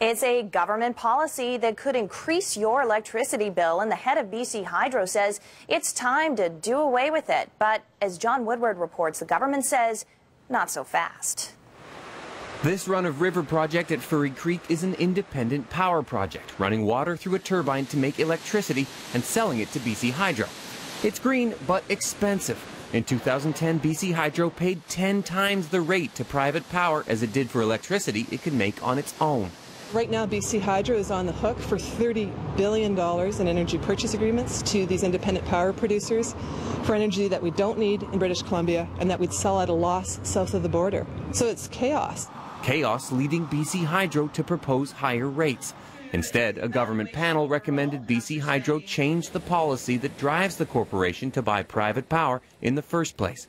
It's a government policy that could increase your electricity bill, and the head of BC Hydro says it's time to do away with it. But as John Woodward reports, the government says not so fast. This run-of-river project at Furry Creek is an independent power project, running water through a turbine to make electricity and selling it to BC Hydro. It's green, but expensive. In 2010, BC Hydro paid 10 times the rate to private power as it did for electricity it could make on its own. Right now, BC Hydro is on the hook for $30 billion in energy purchase agreements to these independent power producers for energy that we don't need in British Columbia and that we'd sell at a loss south of the border. So it's chaos. Chaos leading BC Hydro to propose higher rates. Instead, a government panel recommended BC Hydro change the policy that drives the corporation to buy private power in the first place.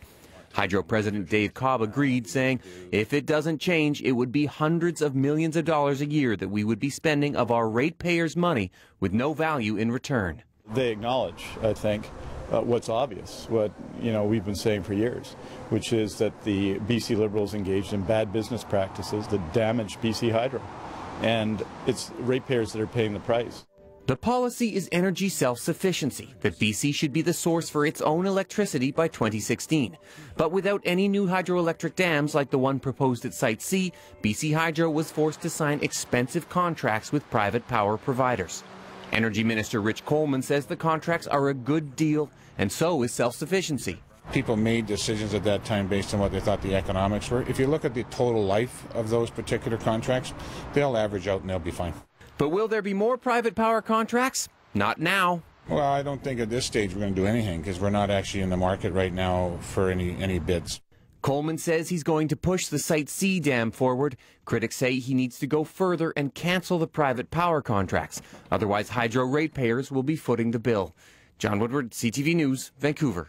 Hydro President Dave Cobb agreed, saying if it doesn't change, it would be hundreds of millions of dollars a year that we would be spending of our ratepayers' money with no value in return. They acknowledge, I think, what's obvious, what we've been saying for years, which is that the BC Liberals engaged in bad business practices that damage BC Hydro. And it's ratepayers that are paying the price. The policy is energy self-sufficiency, that BC should be the source for its own electricity by 2016. But without any new hydroelectric dams like the one proposed at Site C, BC Hydro was forced to sign expensive contracts with private power providers. Energy Minister Rich Coleman says the contracts are a good deal, and so is self-sufficiency. People made decisions at that time based on what they thought the economics were. If you look at the total life of those particular contracts, they'll average out and they'll be fine. But will there be more private power contracts? Not now. Well, I don't think at this stage we're going to do anything because we're not actually in the market right now for any bids. Coleman says he's going to push the Site C dam forward. Critics say he needs to go further and cancel the private power contracts. Otherwise, hydro ratepayers will be footing the bill. John Woodward, CTV News, Vancouver.